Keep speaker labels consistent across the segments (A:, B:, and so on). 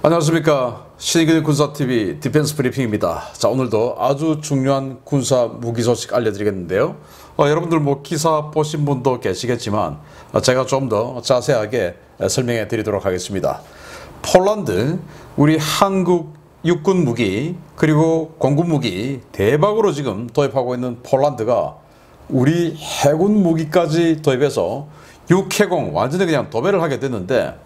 A: 안녕하십니까. 신의균 군사TV 디펜스 브리핑입니다. 자, 오늘도 아주 중요한 군사 무기 소식 알려드리겠는데요. 여러분들 기사 보신 분도 계시겠지만 제가 좀 더 자세하게 설명해 드리도록 하겠습니다. 폴란드, 우리 한국 육군 무기 그리고 공군 무기 대박으로 지금 도입하고 있는 폴란드가 우리 해군 무기까지 도입해서 육해공 완전히 그냥 도배를 하게 됐는데,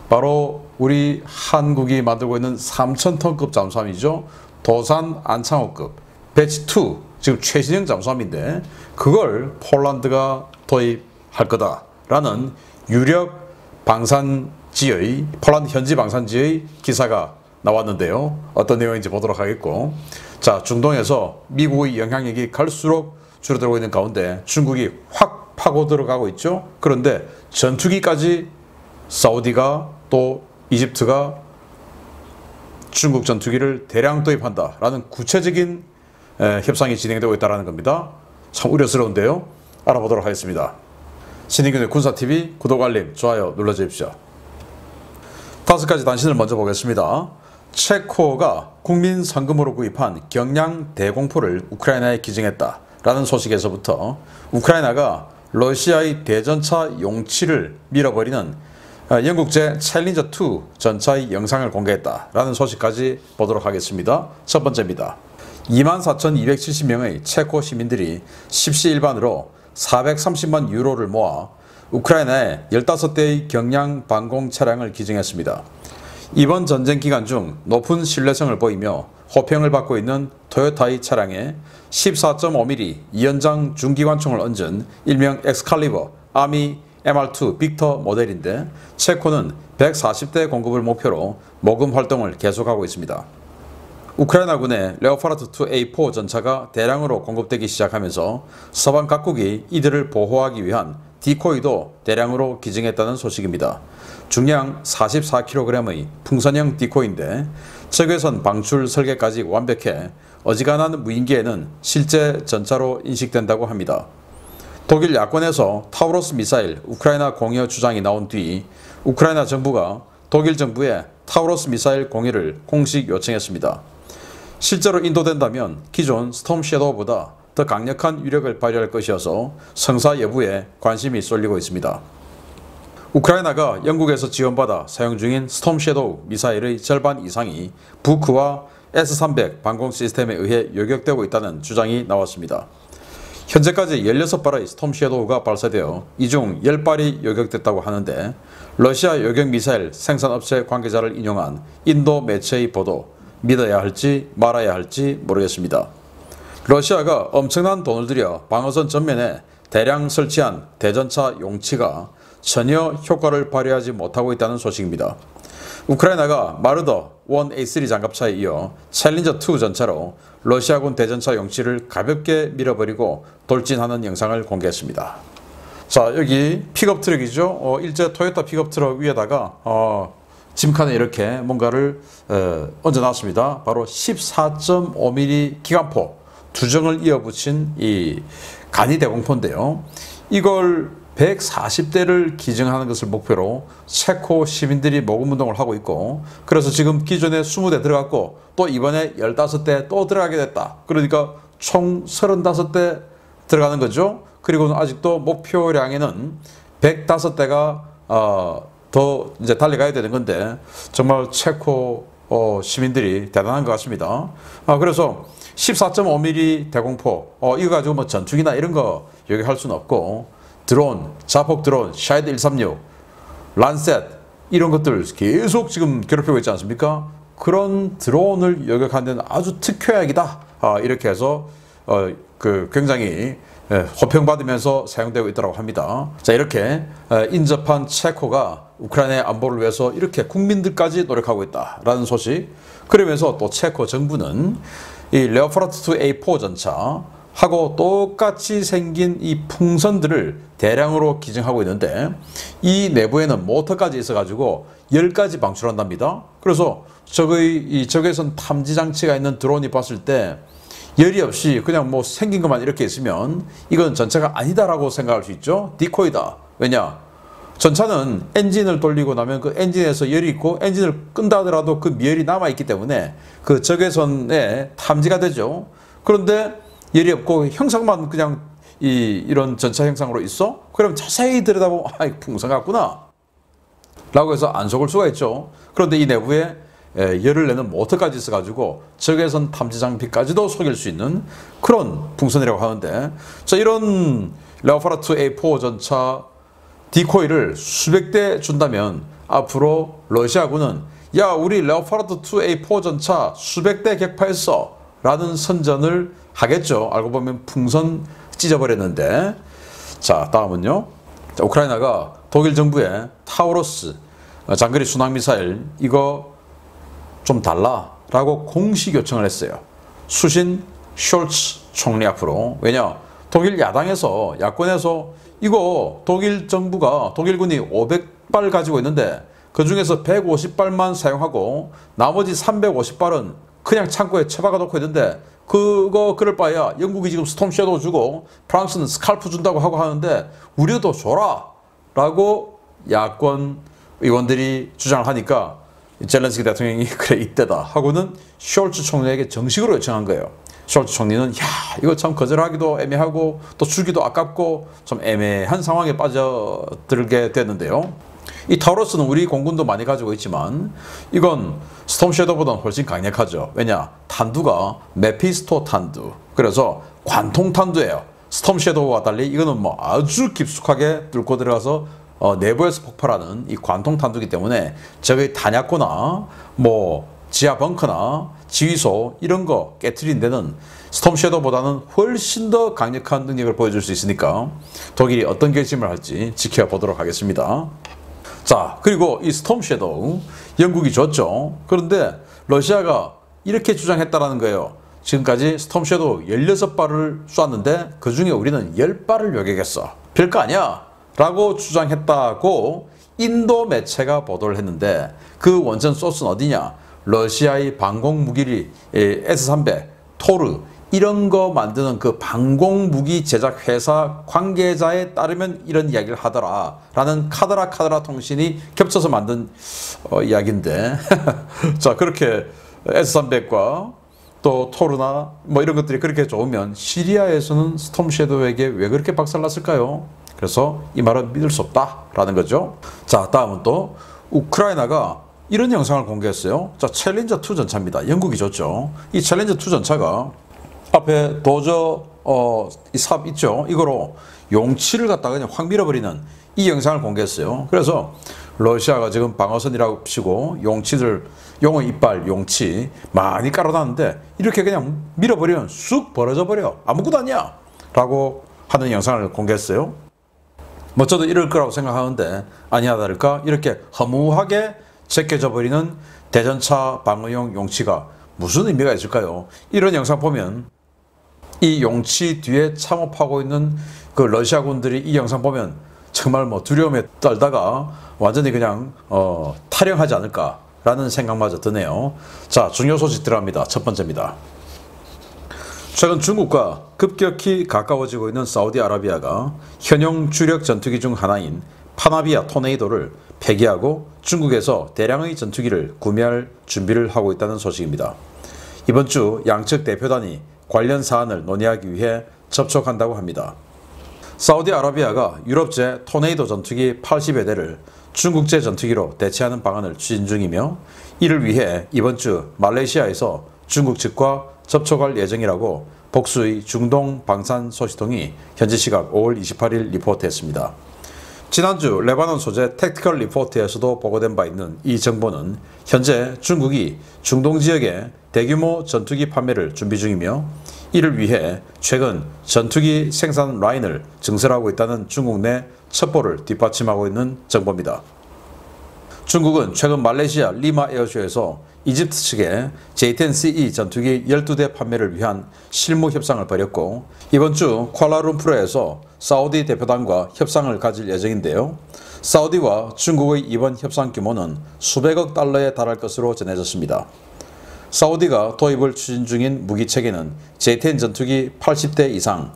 A: 바로 우리 한국이 만들고 있는 3000톤급 잠수함이죠. 도산 안창호급 배치 2, 지금 최신형 잠수함인데 그걸 폴란드가 도입할 거다라는 유력 방산지의, 폴란드 현지 방산지의 기사가 나왔는데요. 어떤 내용인지 보도록 하겠고, 자, 중동에서 미국의 영향력이 갈수록 줄어들고 있는 가운데 중국이 확 파고 들어가고 있죠. 그런데 전투기까지 사우디가 또 이집트가 중국 전투기를 대량 도입한다라는 구체적인 협상이 진행되고 있다는 겁니다. 참 우려스러운데요. 알아보도록 하겠습니다. 신의균의 군사TV 구독, 알림, 좋아요 눌러주십시오. 5가지 단신을 먼저 보겠습니다. 체코가 국민 상금으로 구입한 경량 대공포를 우크라이나에 기증했다라는 소식에서부터 우크라이나가 러시아의 대전차 용치를 밀어버리는 영국제 챌린저2 전차의 영상을 공개했다라는 소식까지 보도록 하겠습니다. 첫 번째입니다. 24,270명의 체코 시민들이 십시일반으로 430만 유로를 모아 우크라이나에 15대의 경량 방공 차량을 기증했습니다. 이번 전쟁 기간 중 높은 신뢰성을 보이며 호평을 받고 있는 토요타의 차량에 14.5mm 2연장 중기관총을 얹은 일명 엑스칼리버 아미 MR2 빅터 모델인데, 체코는 140대 공급을 목표로 모금 활동을 계속하고 있습니다. 우크라이나군의 레오파르트2A4 전차가 대량으로 공급되기 시작하면서 서방 각국이 이들을 보호하기 위한 디코이도 대량으로 기증했다는 소식입니다. 중량 44kg의 풍선형 디코이인데 적외선 방출 설계까지 완벽해 어지간한 무인기에는 실제 전차로 인식된다고 합니다. 독일 야권에서 타우로스 미사일 우크라이나 공여 주장이 나온 뒤 우크라이나 정부가 독일 정부에 타우로스 미사일 공여를 공식 요청했습니다. 실제로 인도된다면 기존 스톰 섀도우보다 더 강력한 위력을 발휘할 것이어서 성사 여부에 관심이 쏠리고 있습니다. 우크라이나가 영국에서 지원받아 사용 중인 스톰 섀도우 미사일의 절반 이상이 부크와 S-300 방공 시스템에 의해 요격되고 있다는 주장이 나왔습니다. 현재까지 16발의 스톰 섀도우가 발사되어 이 중 10발이 요격됐다고 하는데, 러시아 요격 미사일 생산업체 관계자를 인용한 인도 매체의 보도, 믿어야 할지 말아야 할지 모르겠습니다. 러시아가 엄청난 돈을 들여 방어선 전면에 대량 설치한 대전차 용치가 전혀 효과를 발휘하지 못하고 있다는 소식입니다. 우크라이나가 마르더 1A3 장갑차에 이어 챌린저2 전차로 러시아군 대전차 용치를 가볍게 밀어버리고 돌진하는 영상을 공개했습니다. 자, 여기 픽업 트럭이죠. 일제 토요타 픽업 트럭 위에다가 짐칸에 이렇게 뭔가를 얹어놨습니다. 바로 14.5mm 기관포 두정을 이어붙인 이 간이 대공포인데요. 이걸 140대를 기증하는 것을 목표로 체코 시민들이 모금운동을 하고 있고, 그래서 지금 기존에 20대 들어갔고 또 이번에 15대 또 들어가게 됐다. 그러니까 총 35대 들어가는 거죠. 그리고 아직도 목표량에는 105대가 더 이제 달려가야 되는 건데, 정말 체코 시민들이 대단한 것 같습니다. 그래서 14.5mm 대공포 이거 가지고 전투기나 이런 거 여기 할 수는 없고, 드론, 자폭 드론, 샤이드 136, 란셋 이런 것들 계속 지금 괴롭히고 있지 않습니까? 그런 드론을 요격하는 데는 아주 특효약이다. 이렇게 해서 굉장히 호평받으면서 사용되고 있다고 합니다. 자, 이렇게 인접한 체코가 우크라이나의 안보를 위해서 이렇게 국민들까지 노력하고 있다라는 소식. 그러면서 또 체코 정부는 이 레오파르트2A4 전차 하고 똑같이 생긴 이 풍선들을 대량으로 기증하고 있는데, 이 내부에는 모터까지 있어가지고 10가지 방출한답니다. 그래서 이 적외선 탐지 장치가 있는 드론이 봤을 때 열이 없이 그냥 생긴 것만 이렇게 있으면 이건 전차가 아니다라고 생각할 수 있죠. 디코이다. 왜냐? 전차는 엔진을 돌리고 나면 그 엔진에서 열이 있고 엔진을 끈다 하더라도 그 미열이 남아있기 때문에 그 적외선에 탐지가 되죠. 그런데 열이 없고 형상만 그냥 이런 전차 형상으로 있어? 그럼 자세히 들여다보면 아, 이거 풍선 같구나 라고 해서 안 속을 수가 있죠. 그런데 이 내부에 열을 내는 모터까지 있어가지고 적외선 탐지 장비까지도 속일 수 있는 그런 풍선이라고 하는데, 자, 이런 레오파르트 A4 전차 디코이를 수백 대 준다면 앞으로 러시아군은 야, 우리 레오파르트 2 A4 전차 수백 대 격파했어 라는 선전을 하겠죠. 알고 보면 풍선 찢어버렸는데. 자, 다음은요. 자, 우크라이나가 독일 정부의 타우로스 장거리 순항미사일 이거 좀 달라 라고 공식 요청을 했어요. 수신 숄츠 총리 앞으로. 왜냐, 독일 야당에서 야권에서 이거 독일 정부가 독일군이 500발 가지고 있는데 그 중에서 150발만 사용하고 나머지 350발은 그냥 창고에 처박아 놓고 있는데 그럴 바에야 영국이 지금 스톰 섀도우 주고 프랑스는 스칼프 준다고 하고 하는데 우리도 줘라 라고 야권 의원들이 주장을 하니까 젤렌스키 대통령이 그래 이때다 하고는 숄츠 총리에게 정식으로 요청한 거예요. 숄츠 총리는 야, 이거 참 거절하기도 애매하고 또 주기도 아깝고 좀 애매한 상황에 빠져들게 됐는데요. 이 타우로스는 우리 공군도 많이 가지고 있지만 이건 스톰 섀도우보다는 훨씬 강력하죠. 왜냐, 탄두가 메피스토 탄두, 그래서 관통 탄두예요. 스톰 섀도우와 달리 이거는 뭐 아주 깊숙하게 뚫고 들어가서 내부에서 폭발하는 이 관통 탄두기 때문에 적의 탄약고나 뭐 지하 벙커나 지휘소 이런 거 깨트린 데는 스톰 섀도우보다는 훨씬 더 강력한 능력을 보여줄 수 있으니까 독일이 어떤 결심을 할지 지켜보도록 하겠습니다. 자, 그리고 이 스톰 섀도우 영국이 줬죠. 그런데 러시아가 이렇게 주장했다라는 거예요. 지금까지 스톰 섀도우 16발을 쐈는데 그 중에 우리는 10발을 요격했어. 별거 아니야 라고 주장했다고 인도 매체가 보도를 했는데 그 원전 소스는 어디냐? 러시아의 방공무기를 S-300, 토르 이런 거 만드는 그 방공무기 제작 회사 관계자에 따르면 이런 이야기를 하더라 라는 카드라 통신이 겹쳐서 만든 이야기인데 자, 그렇게 S-300과 또 토르나 뭐 이런 것들이 그렇게 좋으면 시리아에서는 스톰 섀도우에게 왜 그렇게 박살났을까요? 그래서 이 말은 믿을 수 없다라는 거죠. 자, 다음은 또 우크라이나가 이런 영상을 공개했어요. 자, 챌린저 2 전차입니다. 영국이 줬죠. 이 챌린저 2 전차가 앞에 도저 이 삽 있죠. 이거로 용치를 갖다가 그냥 확 밀어버리는 이 영상을 공개했어요. 그래서 러시아가 지금 방어선이라고 치고 용치들 용의 이빨 용치 많이 깔아놨는데 이렇게 그냥 밀어버리면 쑥 벌어져 버려. 아무것도 아니야 라고 하는 영상을 공개했어요. 뭐 저도 이럴 거라고 생각하는데 아니야 다를까 이렇게 허무하게 제껴져 버리는 대전차 방어용 용치가 무슨 의미가 있을까요? 이런 영상 보면 이 용치 뒤에 참호하고 있는 그 러시아군들이 이 영상 보면 정말 뭐 두려움에 떨다가 완전히 그냥 탈영하지 않을까라는 생각마저 드네요. 자, 중요 소식 들어갑니다. 첫 번째입니다. 최근 중국과 급격히 가까워지고 있는 사우디아라비아가 현용 주력 전투기 중 하나인 파나비아 토네이도를 폐기하고 중국에서 대량의 전투기를 구매할 준비를 하고 있다는 소식입니다. 이번 주 양측 대표단이 관련 사안을 논의하기 위해 접촉한다고 합니다. 사우디아라비아가 유럽제 토네이도 전투기 80여 대를 중국제 전투기로 대체하는 방안을 추진 중이며 이를 위해 이번 주 말레이시아에서 중국 측과 접촉할 예정이라고 복수의 중동 방산 소식통이 현지 시각 5월 28일 리포트했습니다. 지난주 레바논 소재 택티컬 리포트에서도 보고된 바 있는 이 정보는 현재 중국이 중동 지역에 대규모 전투기 판매를 준비 중이며 이를 위해 최근 전투기 생산 라인을 증설하고 있다는 중국 내 첩보를 뒷받침하고 있는 정보입니다. 중국은 최근 말레이시아 리마 에어쇼에서 이집트 측에 J-10CE 전투기 12대 판매를 위한 실무 협상을 벌였고 이번 주 쿠알라룸푸르에서 사우디 대표단과 협상을 가질 예정인데요. 사우디와 중국의 이번 협상 규모는 수백억 달러에 달할 것으로 전해졌습니다. 사우디가 도입을 추진 중인 무기체계는 J-10 전투기 80대 이상,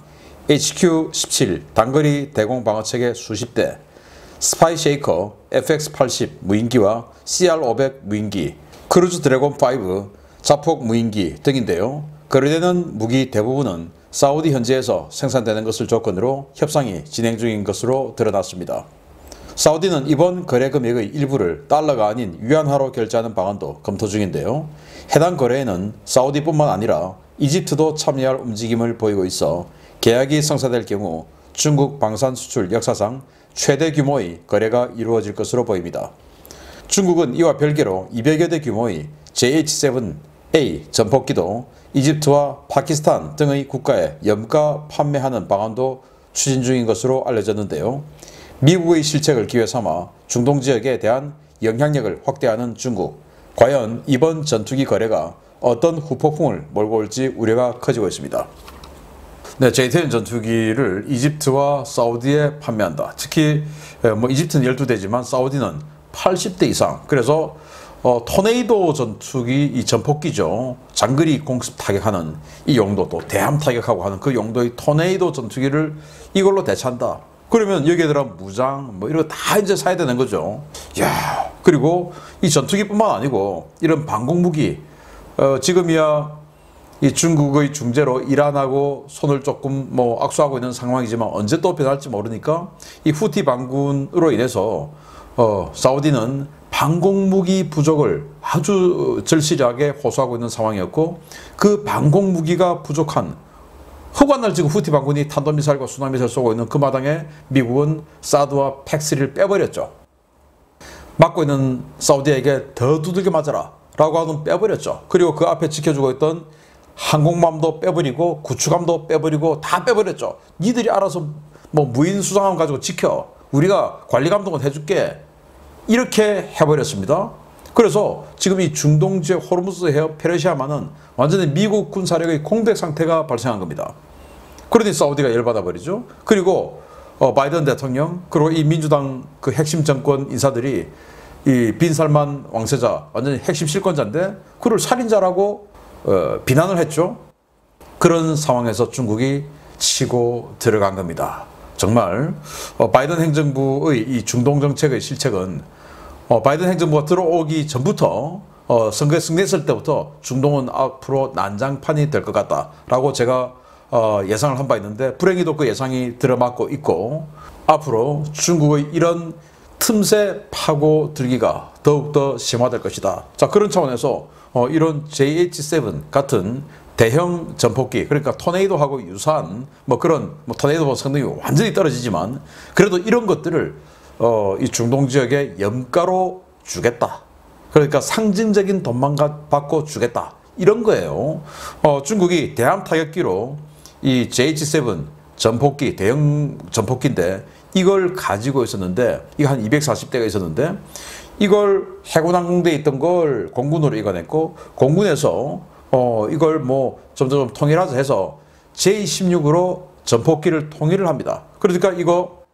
A: HQ-17 단거리 대공방어체계 수십 대, 스파이 쉐이커, FX-80 무인기와 CR-500 무인기, 크루즈 드래곤5 자폭 무인기 등인데요. 거래되는 무기 대부분은 사우디 현지에서 생산되는 것을 조건으로 협상이 진행 중인 것으로 드러났습니다. 사우디는 이번 거래 금액의 일부를 달러가 아닌 위안화로 결제하는 방안도 검토 중인데요. 해당 거래에는 사우디뿐만 아니라 이집트도 참여할 움직임을 보이고 있어 계약이 성사될 경우 중국 방산 수출 역사상 최대 규모의 거래가 이루어질 것으로 보입니다. 중국은 이와 별개로 200여 대 규모의 JH-7A 전폭기도 이집트와 파키스탄 등의 국가에 염가 판매하는 방안도 추진 중인 것으로 알려졌는데요. 미국의 실책을 기회 삼아 중동 지역에 대한 영향력을 확대하는 중국. 과연 이번 전투기 거래가 어떤 후폭풍을 몰고 올지 우려가 커지고 있습니다. 네, JT 전투기를 이집트와 사우디에 판매한다. 특히 이집트는 12대지만 사우디는 80대 이상. 그래서 토네이도 전투기 이 전폭기죠. 장거리 공습 타격하는 이 용도, 또 대함 타격하고 하는 그 용도의 토네이도 전투기를 이걸로 대체한다. 그러면 여기에 들어간 무장 이런 거 다 이제 사야 되는 거죠. 야, 그리고 이 전투기뿐만 아니고 이런 방공무기, 지금이야 이 중국의 중재로 이란하고 손을 조금 악수하고 있는 상황이지만 언제 또 변할지 모르니까 이 후티 반군으로 인해서 사우디는 방공무기 부족을 아주 절실하게 호소하고 있는 상황이었고, 그 방공무기가 부족한 허구한 지금 후티 반군이 탄도미사일과 순항미사일 쏘고 있는 그 마당에 미국은 사드와 팩3를 빼버렸죠. 맞고 있는 사우디에게 더 두들겨 맞아라 라고 하는 빼버렸죠. 그리고 그 앞에 지켜주고 있던 항공모함도 빼버리고 구축함도 빼버리고 다 빼버렸죠. 니들이 알아서 무인 수상함 가지고 지켜, 우리가 관리 감독은 해줄게, 이렇게 해버렸습니다. 그래서 지금 이 중동 지역 호르무즈 해협 페르시아만은 완전히 미국 군사력의 공백 상태가 발생한 겁니다. 그러니 사우디가 열받아 버리죠. 그리고 바이든 대통령, 그리고 이 민주당 그 핵심 정권 인사들이 이 빈살만 왕세자, 완전히 핵심 실권자인데 그를 살인자라고 비난을 했죠. 그런 상황에서 중국이 치고 들어간 겁니다. 정말 바이든 행정부의 이 중동 정책의 실책은 바이든 행정부가 들어오기 전부터 선거에 승리했을 때부터 중동은 앞으로 난장판이 될 것 같다라고 제가 예상을 한 바 있는데, 불행히도 그 예상이 들어맞고 있고, 앞으로 중국의 이런 틈새 파고들기가 더욱더 심화될 것이다. 자, 그런 차원에서 이런 JH-7 같은 대형 전폭기, 그러니까 토네이도하고 유사한 그런 토네이도 성능이 완전히 떨어지지만 그래도 이런 것들을 이 중동 지역에 염가로 주겠다. 그러니까 상징적인 돈만 받고 주겠다. 이런 거예요. 중국이 대함 타격기로 이 JH-7 전폭기, 대형 전폭기인데 이걸 가지고 있었는데, 이거 한 240대가 있었는데 이걸 해군항공대에 있던 걸 공군으로 이관했고, 공군에서 이걸 점점 통일하자 해서 J-16으로 전폭기를 통일을 합니다. 그러니까 이거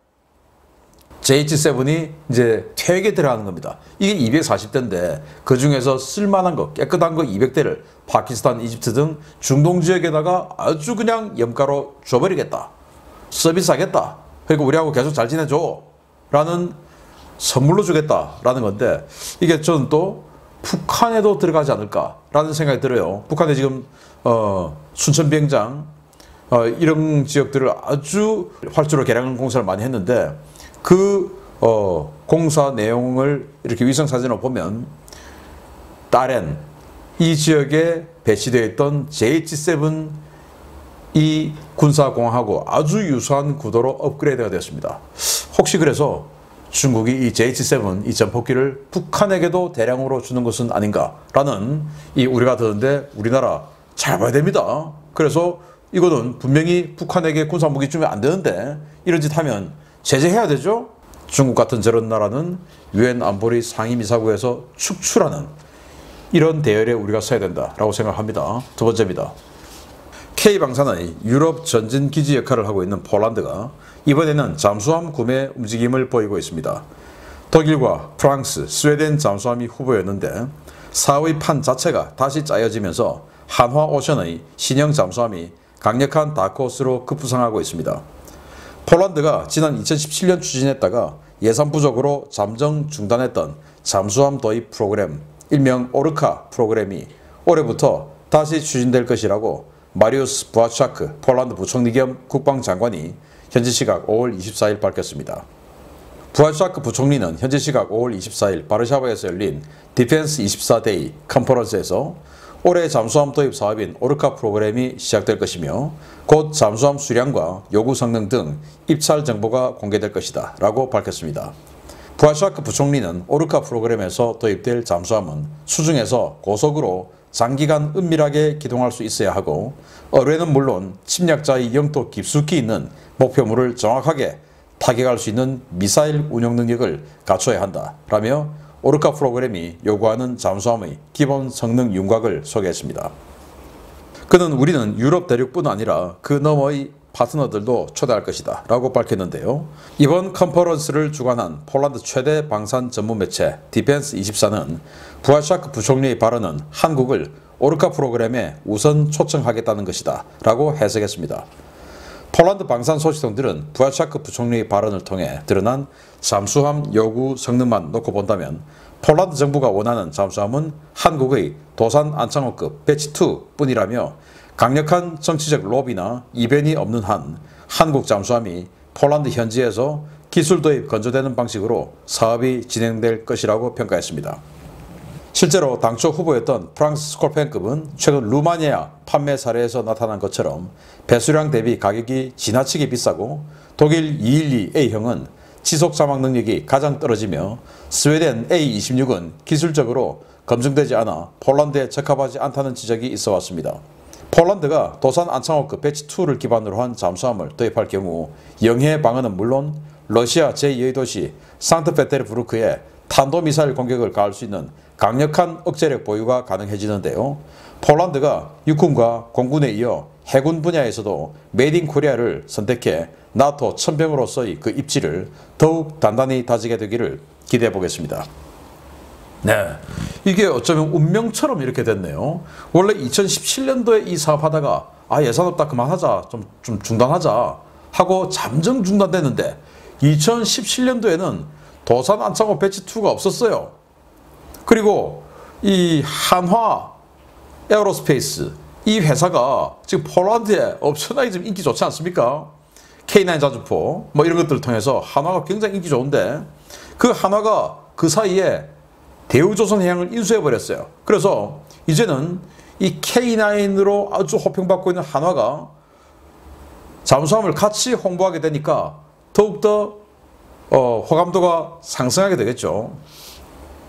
A: JH-7이 이제 퇴역에 들어가는 겁니다. 이게 240대인데 그 중에서 쓸만한 거, 깨끗한 거 200대를 파키스탄, 이집트 등 중동 지역에다가 아주 그냥 염가로 줘버리겠다. 서비스하겠다. 그러니까 우리하고 계속 잘 지내줘 라는 선물로 주겠다라는 건데, 이게 저는 또 북한에도 들어가지 않을까라는 생각이 들어요. 북한에 지금 순천 비행장 이런 지역들을 아주 활주로 개량 공사를 많이 했는데, 그 공사 내용을 이렇게 위성사진으로 보면 다롄, 이 지역에 배치되어 있던 JH-7 이 군사공항하고 아주 유사한 구도로 업그레이드가 되었습니다. 혹시 그래서 중국이 이 JH-7 이 전폭기를 북한에게도 대량으로 주는 것은 아닌가라는 이 우려가 드는데, 우리나라 잘 봐야 됩니다. 그래서 이거는 분명히 북한에게 군사무기 주면 안 되는데 이런 짓 하면 제재해야 되죠. 중국 같은 저런 나라는 유엔 안보리 상임이사국에서 축출하는 이런 대열에 우리가 서야 된다라고 생각합니다. 두 번째입니다. K방산의 유럽 전진기지 역할을 하고 있는 폴란드가 이번에는 잠수함 구매 움직임을 보이고 있습니다. 독일과 프랑스, 스웨덴 잠수함이 후보였는데 사의 판 자체가 다시 짜여지면서 한화오션의 신형 잠수함이 강력한 다크호스로 급부상하고 있습니다. 폴란드가 지난 2017년 추진했다가 예산 부족으로 잠정 중단했던 잠수함 도입 프로그램, 일명 오르카 프로그램이 올해부터 다시 추진될 것이라고 마리우스 부아차크 폴란드 부총리 겸 국방장관이 현지 시각 5월 24일 밝혔습니다. 부아차크 부총리는 현지 시각 5월 24일 바르샤바에서 열린 디펜스 24데이 컨퍼런스에서 올해 잠수함 도입 사업인 오르카 프로그램이 시작될 것이며 곧 잠수함 수량과 요구 성능 등 입찰 정보가 공개될 것이다 라고 밝혔습니다. 부아차크 부총리는 오르카 프로그램에서 도입될 잠수함은 수중에서 고속으로 장기간 은밀하게 기동할 수 있어야 하고 어뢰는 물론 침략자의 영토 깊숙이 있는 목표물을 정확하게 타격할 수 있는 미사일 운용 능력을 갖춰야 한다 라며 오르카 프로그램이 요구하는 잠수함의 기본 성능 윤곽을 소개했습니다. 그는 우리는 유럽 대륙뿐 아니라 그 너머의 파트너들도 초대할 것이다 라고 밝혔는데요. 이번 컨퍼런스를 주관한 폴란드 최대 방산 전문 매체 디펜스24는 부아차크 부총리의 발언은 한국을 오르카 프로그램에 우선 초청하겠다는 것이다 라고 해석했습니다. 폴란드 방산 소식통들은 부아차크 부총리의 발언을 통해 드러난 잠수함 요구 성능만 놓고 본다면 폴란드 정부가 원하는 잠수함은 한국의 도산 안창호급 배치2 뿐이라며 강력한 정치적 로비나 이변이 없는 한 한국 잠수함이 폴란드 현지에서 기술 도입 건조되는 방식으로 사업이 진행될 것이라고 평가했습니다. 실제로 당초 후보였던 프랑스 스콜펜급은 최근 루마니아 판매 사례에서 나타난 것처럼 배수량 대비 가격이 지나치게 비싸고 독일 212A형은 지속 자막 능력이 가장 떨어지며 스웨덴 A26은 기술적으로 검증되지 않아 폴란드에 적합하지 않다는 지적이 있어 왔습니다. 폴란드가 도산 안창호급 배치2를 기반으로 한 잠수함을 도입할 경우 영해 방어는 물론 러시아 제2의 도시 상트페테르부르크에 탄도미사일 공격을 가할 수 있는 강력한 억제력 보유가 가능해지는데요. 폴란드가 육군과 공군에 이어 해군 분야에서도 메이드 인 코리아를 선택해 나토 천병으로서의 그 입지를 더욱 단단히 다지게 되기를 기대해 보겠습니다. 네, 이게 어쩌면 운명처럼 이렇게 됐네요. 원래 2017년도에 이 사업하다가 예산 없다 그만하자 좀 중단하자 하고 잠정 중단됐는데 2017년도에는 도산 안창호 배치2가 없었어요. 그리고 이 한화 에어로스페이스 이 회사가 지금 폴란드에 엄청나게 좀 인기 좋지 않습니까? K9 자주포 뭐 이런 것들을 통해서 한화가 굉장히 인기 좋은데 그 한화가 그 사이에 대우조선해양을 인수해버렸어요. 그래서 이제는 이 K9으로 아주 호평받고 있는 한화가 잠수함을 같이 홍보하게 되니까 더욱더 호감도가 상승하게 되겠죠.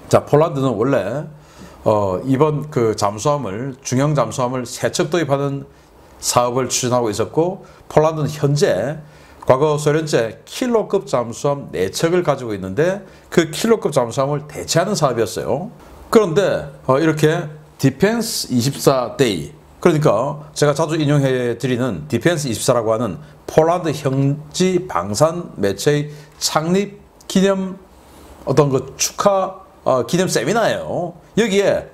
A: 자, 폴란드는 원래 이번 그 잠수함을 중형 잠수함을 3척 도입하는 사업을 추진하고 있었고 폴란드는 현재 과거 소련제 킬로급 잠수함 4척을 가지고 있는데 그 킬로급 잠수함을 대체하는 사업이었어요. 그런데 이렇게 디펜스 24데이 그러니까 제가 자주 인용해 드리는 디펜스 24라고 하는 폴란드 현지 방산 매체의 창립 기념 어떤 그 축하 기념 세미나예요. 여기에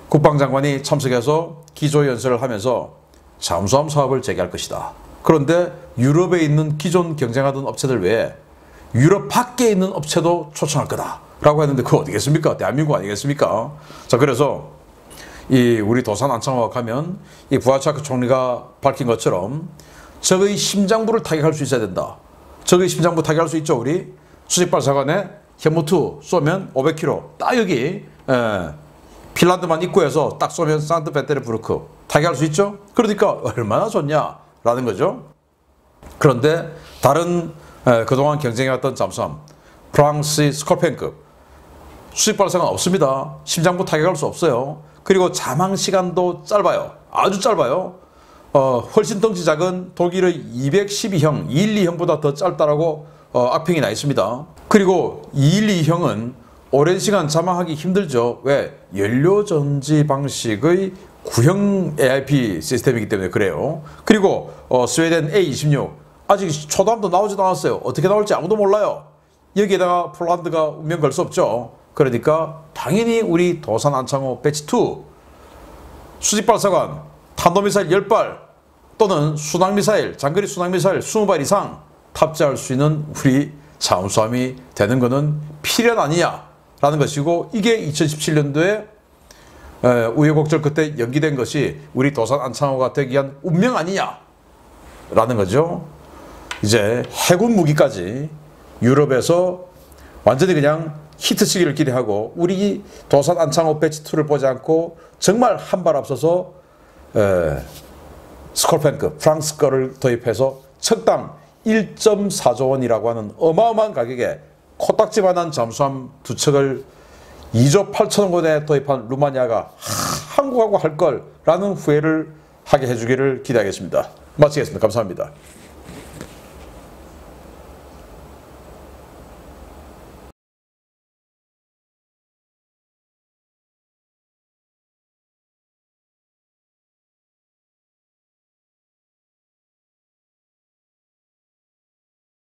A: 국방장관이 참석해서 기조연설을 하면서 잠수함 사업을 재개할 것이다. 그런데 유럽에 있는 기존 경쟁하던 업체들 외에 유럽 밖에 있는 업체도 초청할 거다 라고 했는데 그거 어디겠습니까? 대한민국 아니겠습니까? 자, 그래서 이 우리 도산 안창호가 가면 이 부아차크 총리가 밝힌 것처럼 적의 심장부를 타격할 수 있어야 된다. 적의 심장부 타격할 수 있죠. 우리 수직발사관에 현무2 쏘면 500km 딱 여기 핀란드만 입구에서 딱 쏘면 상트페테르부르크 타격할 수 있죠. 그러니까 얼마나 좋냐라는 거죠. 그런데 다른 그동안 경쟁해왔던 잠수함 프랑스 스콜펜급 수직발사관 없습니다. 심장부 타격할 수 없어요. 그리고 자망 시간도 짧아요. 아주 짧아요. 훨씬 덩치 작은 독일의 212형, 212형보다 더 짧다라고 악평이 나 있습니다. 그리고 212형은 오랜 시간 자망하기 힘들죠. 왜? 연료전지 방식의 구형 AIP 시스템이기 때문에 그래요. 그리고 스웨덴 A26 아직 초도함도 나오지도 않았어요. 어떻게 나올지 아무도 몰라요. 여기에다가 폴란드가 운명 걸 수 없죠. 그러니까 당연히 우리 도산 안창호 배치2 수직발사관 탄도미사일 10발 또는 순항미사일 장거리 순항미사일 20발 이상 탑재할 수 있는 우리 잠수함이 되는 것은 필연 아니냐라는 것이고, 이게 2017년도에 우여곡절 그때 연기된 것이 우리 도산 안창호가 되기 위한 운명 아니냐라는 거죠. 이제 해군 무기까지 유럽에서 완전히 그냥 히트치기를 기대하고, 우리 도산 안창호 배치 2를 보지 않고 정말 한 발 앞서서 스콜펜급 프랑스 거를 도입해서 척당 1.4조 원이라고 하는 어마어마한 가격에 코딱지만한 잠수함 2척을 2조 8천억 원에 도입한 루마니아가 한국하고 할 걸 라는 후회를 하게 해주기를 기대하겠습니다. 마치겠습니다. 감사합니다.